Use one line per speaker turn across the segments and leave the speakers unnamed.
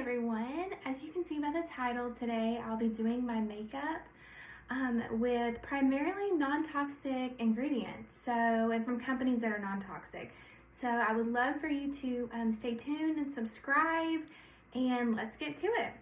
everyone. As you can see by the title, today I'll be doing my makeup with primarily non-toxic ingredients, and from companies that are non-toxic. So I would love for you to stay tuned and subscribe, and let's get to it.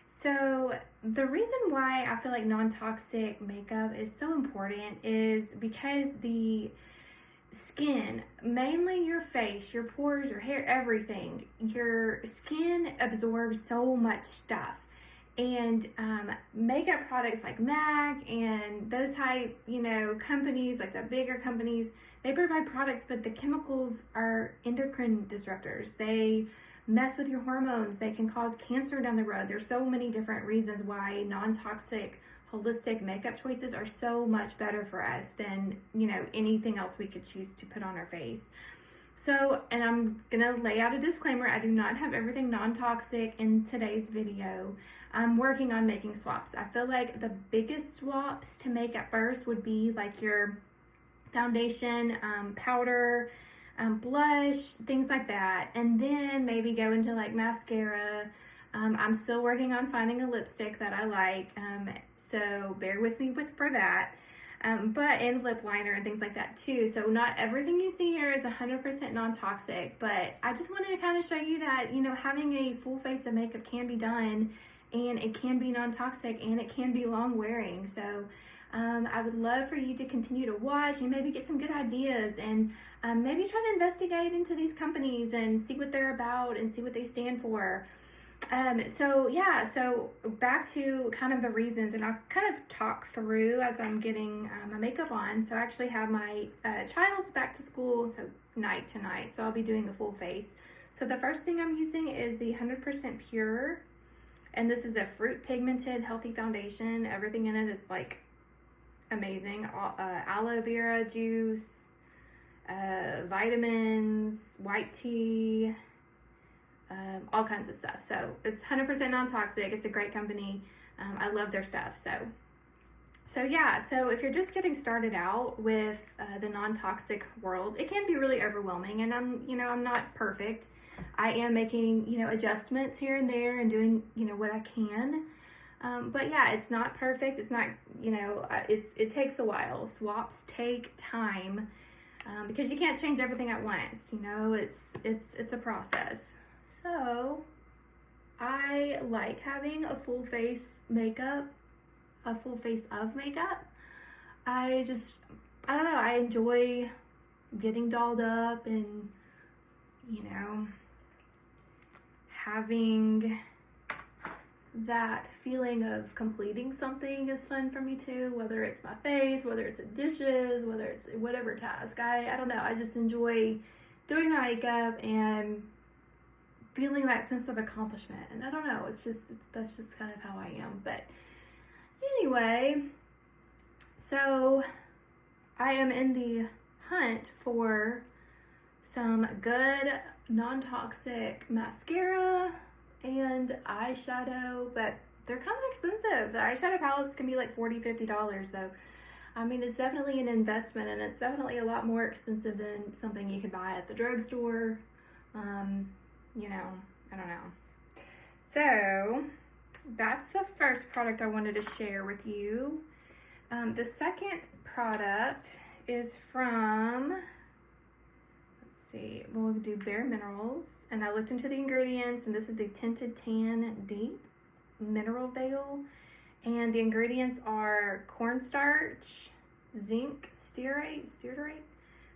So the reason why I feel like non-toxic makeup is so important is because the skin, mainly your face, your pores, your hair, everything, your skin absorbs so much stuff. And makeup products like MAC and those type, companies, like the bigger companies, they provide products, but the chemicals are endocrine disruptors. They mess with your hormones. They can cause cancer down the road. There's so many different reasons why non-toxic holistic makeup choices are so much better for us than anything else we could choose to put on our face. So, and I'm gonna lay out a disclaimer, I do not have everything non-toxic in today's video. I'm working on making swaps. I feel like the biggest swaps to make at first would be like your foundation, powder, blush, things like that, and then maybe go into like mascara. I'm still working on finding a lipstick that I like, so bear with me for that. And lip liner and things like that too. So not everything you see here is 100% non-toxic, but I just wanted to kind of show you that, having a full face of makeup can be done, and it can be non-toxic, and it can be long wearing. So I would love for you to continue to watch and maybe get some good ideas, and maybe try to investigate into these companies and see what they're about and see what they stand for. So back to kind of the reasons, and I'll kind of talk through as I'm getting my makeup on. So I actually have my child's back to school, so night tonight, so I'll be doing a full face. So the first thing I'm using is the 100% Pure, and this is the Fruit Pigmented Healthy Foundation. Everything in it is like amazing. Aloe vera juice, vitamins, white tea, all kinds of stuff. So it's 100% non-toxic. It's a great company. I love their stuff. So if you're just getting started out with the non-toxic world, it can be really overwhelming, and I'm not perfect. I am making, adjustments here and there and doing, what I can. But yeah, it's not perfect. It's not, it takes a while. Swaps take time, because you can't change everything at once. It's a process. So I like having a full face of makeup. I don't know, I enjoy getting dolled up and, having that feeling of completing something is fun for me too, whether it's my face, whether it's the dishes, whether it's whatever task. I don't know, I just enjoy doing my makeup and feeling that sense of accomplishment. And I don't know, that's just kind of how I am. But anyway, so I am in the hunt for some good non-toxic mascara and eyeshadow, but they're kind of expensive. The eyeshadow palettes can be like $40-$50 though. I mean, it's definitely an investment, and it's definitely a lot more expensive than something you could buy at the drugstore. I don't know. So that's the first product I wanted to share with you. The second product is from, we'll do Bare Minerals, and I looked into the ingredients, and this is the Tinted Tan Deep Mineral Veil, and the ingredients are cornstarch, zinc stearate,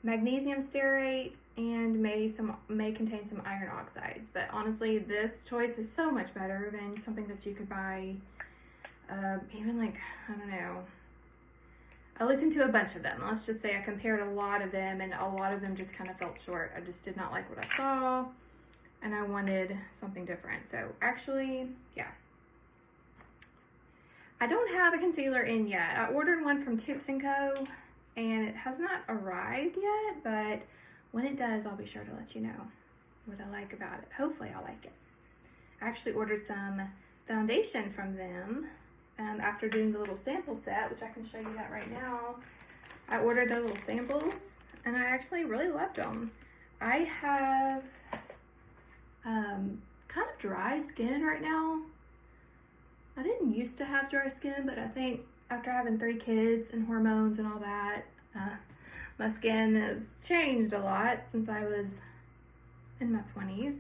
magnesium stearate, and may contain some iron oxides. But honestly, this choice is so much better than something that you could buy, even like, I don't know. I looked into a bunch of them. Let's just say I compared a lot of them, and a lot of them just kind of felt short. I just did not like what I saw, and I wanted something different. So actually, yeah. I don't have a concealer in yet. I ordered one from Tips & Co., and it has not arrived yet, but when it does, I'll be sure to let you know what I like about it. Hopefully I'll like it. I actually ordered some foundation from them after doing the little sample set, which I can show you that right now. I ordered their little samples, and I actually really loved them. I have kind of dry skin right now. I didn't used to have dry skin, but I think after having 3 kids and hormones and all that, my skin has changed a lot since I was in my 20s.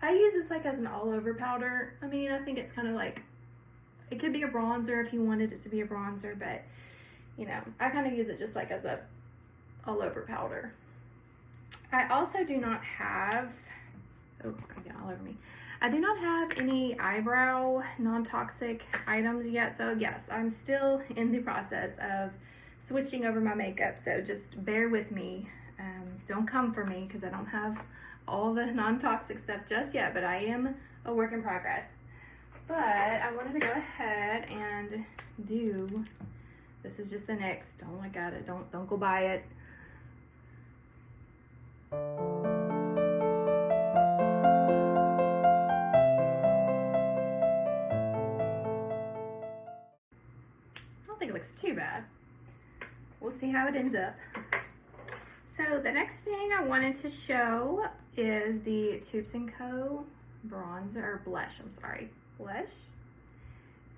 I use this like as an all-over powder. I mean, I think it's kind of like, it could be a bronzer if you wanted it to be a bronzer, but you know, I kind of use it just like as a all-over powder. I also do not have, oh, it got all over me. I do not have any eyebrow non-toxic items yet, so yes, I'm still in the process of switching over my makeup, so just bear with me. Don't come for me because I don't have all the non-toxic stuff just yet, but I am a work in progress. But I wanted to go ahead and do, this is just the NYX. Don't look at it, don't go buy it. I don't think it looks too bad. We'll see how it ends up. So the next thing I wanted to show is the Tubes & Co. blush, blush.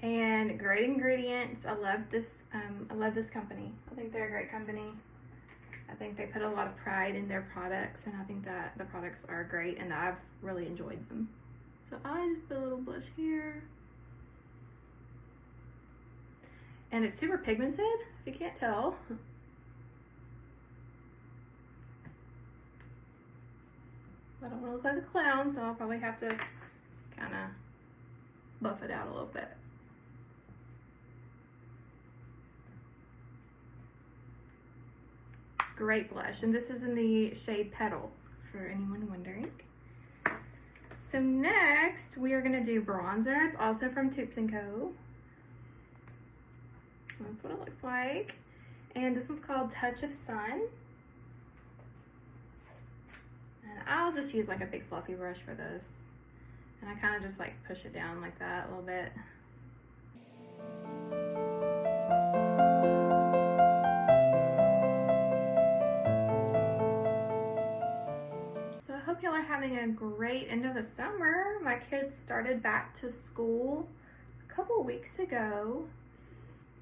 And great ingredients. I love this company. I think they're a great company. I think they put a lot of pride in their products, and I think that the products are great and I've really enjoyed them. So I just put a little blush here. And it's super pigmented, if you can't tell. I don't want to look like a clown, so I'll probably have to kind of buff it out a little bit. Great blush, and this is in the shade Petal, for anyone wondering. So next, we are going to do bronzer. It's also from Tubes & Co. That's what it looks like. And this one's called Touch of Sun. And I'll just use like a big fluffy brush for this. And I kind of just like push it down like that a little bit. So I hope y'all are having a great end of the summer. My kids started back to school a couple weeks ago.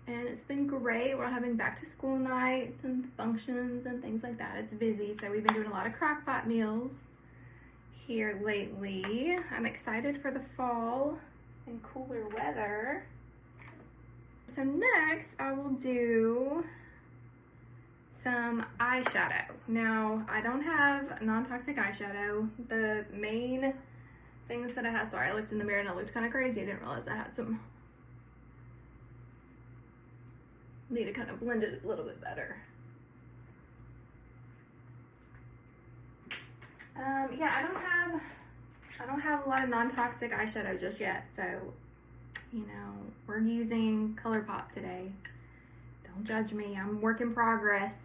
And it's been great. We're having back to school nights and functions and things like that. It's busy, so we've been doing a lot of crock pot meals here lately. I'm excited for the fall and cooler weather. So next I will do some eyeshadow. Now, I don't have non-toxic eyeshadow. The main things that I have, sorry, I looked in the mirror and I looked kind of crazy. I didn't realize I had some. Need to kind of blend it a little bit better. Yeah, I don't have a lot of non-toxic eyeshadow just yet, so you know, we're using ColourPop today. Don't judge me, I'm work in progress.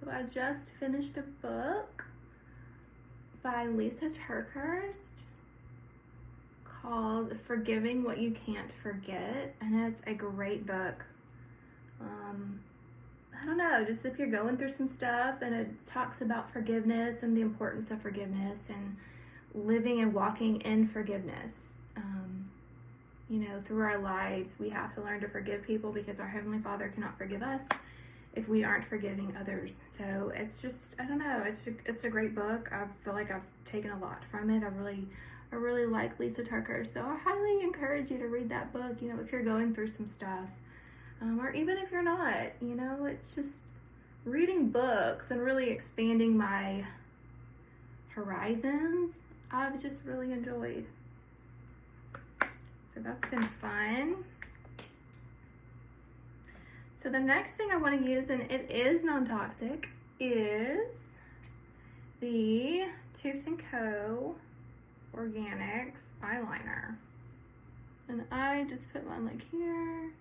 So I just finished a book by Lysa TerKeurst called Forgiving What You Can't Forget, and it's a great book. I don't know, just if you're going through some stuff, and it talks about forgiveness and the importance of forgiveness and living and walking in forgiveness. You know, through our lives, we have to learn to forgive people because our Heavenly Father cannot forgive us if we aren't forgiving others. So it's just, I don't know, it's a great book. I feel like I've taken a lot from it. I really like Lysa TerKeurst, so I highly encourage you to read that book, you know, if you're going through some stuff. Or even if you're not, you know, it's just reading books and really expanding my horizons, I've just really enjoyed. So that's been fun. So the next thing I want to use, and it is non-toxic, is the Tubes & Co. Organics eyeliner. And I just put mine like here.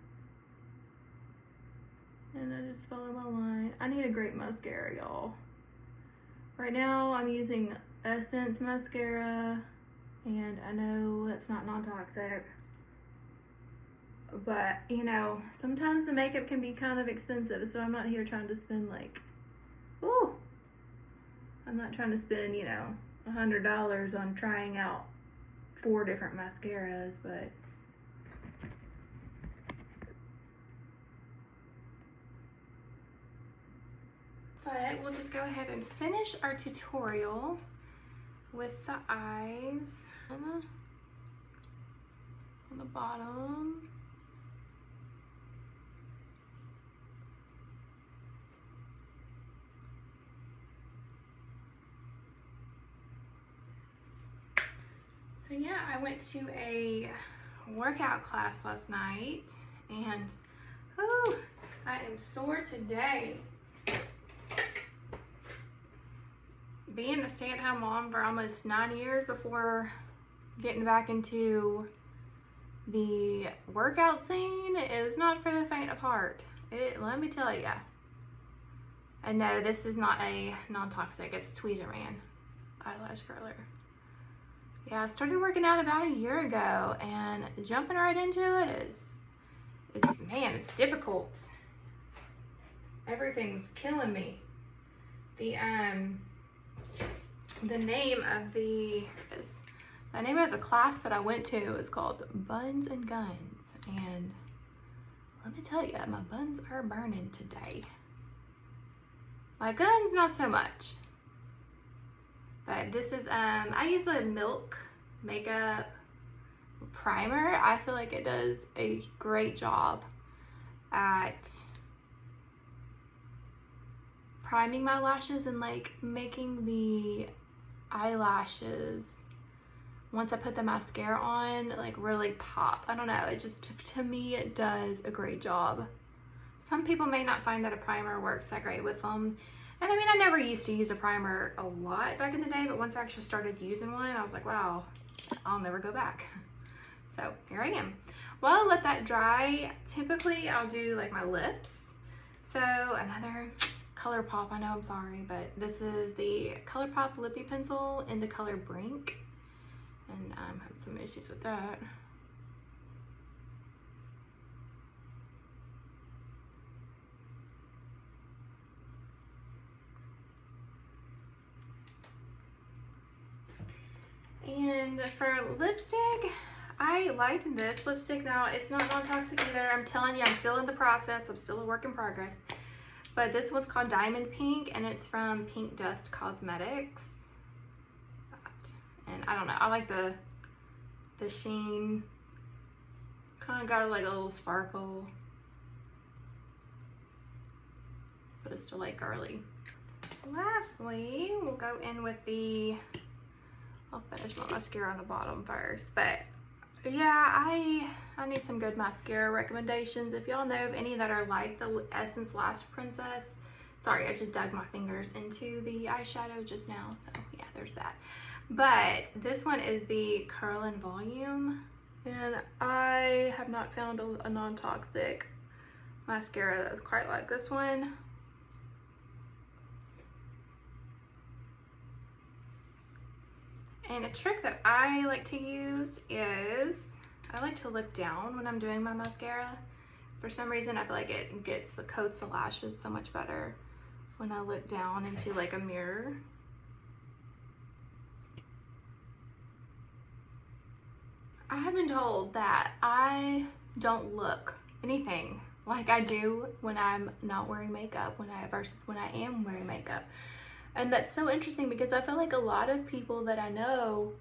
And I just follow my line. I need a great mascara, y'all. Right now I'm using Essence mascara, and I know it's not non-toxic, but you know, sometimes the makeup can be kind of expensive, so I'm not here trying to spend like, ooh, I'm not trying to spend, you know, $100 on trying out 4 different mascaras, but we'll just go ahead and finish our tutorial with the eyes on the bottom. So yeah, I went to a workout class last night, and whew, I am sore today. Being a stay-at-home mom for almost 9 years before getting back into the workout scene is not for the faint of heart. Let me tell you. And no, this is not a non-toxic, it's Tweezerman eyelash curler. Yeah, I started working out about a year ago, and jumping right into it man, it's difficult. Everything's killing me. The name of the class that I went to is called Buns and Guns, and let me tell you, my buns are burning today. My guns, not so much. But this is, I use the Milk Makeup Primer. I feel like it does a great job at priming my lashes and like making the eyelashes, once I put the mascara on, like really pop. I don't know, it just, to me, it does a great job. Some people may not find that a primer works that great with them. And I mean, I never used to use a primer a lot back in the day, but once I actually started using one, I was like, wow, I'll never go back. So here I am. While I let that dry, typically I'll do like my lips. So another ColourPop, I know, I'm sorry, but this is the ColourPop Lippy Pencil in the color Brink. And I'm having some issues with that. And for lipstick, I liked this lipstick. Now, it's not non-toxic either. I'm telling you, I'm still in the process. I'm still a work in progress. But this one's called Diamond Pink, and it's from Pink Dust Cosmetics. And I don't know, I like the sheen. Kind of got like a little sparkle, but it's still like girly. Lastly, we'll go in with the, I'll finish my mascara on the bottom first, but yeah, I need some good mascara recommendations. If y'all know of any that are like the Essence Lash Princess. Sorry, I just dug my fingers into the eyeshadow just now, so yeah, there's that. But this one is the Curl and Volume, and I have not found a non-toxic mascara that's quite like this one. And a trick that I like to use is, I like to look down when I'm doing my mascara. For some reason, I feel like it coats the lashes so much better when I look down into like a mirror. I have been told that I don't look anything like I do when I'm not wearing makeup versus when I am wearing makeup. And that's so interesting because I feel like a lot of people that I know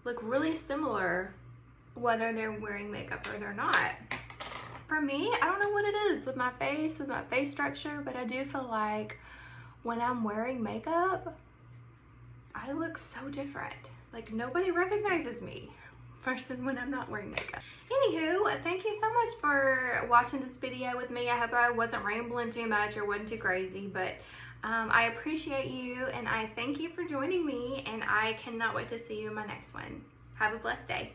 look really similar whether they're wearing makeup or they're not. For me, I don't know what it is with my face structure, but I do feel like when I'm wearing makeup, I look so different. Like nobody recognizes me versus when I'm not wearing makeup. Anywho, thank you so much for watching this video with me. I hope I wasn't rambling too much or wasn't too crazy, but I appreciate you and I thank you for joining me, and I cannot wait to see you in my next one. Have a blessed day.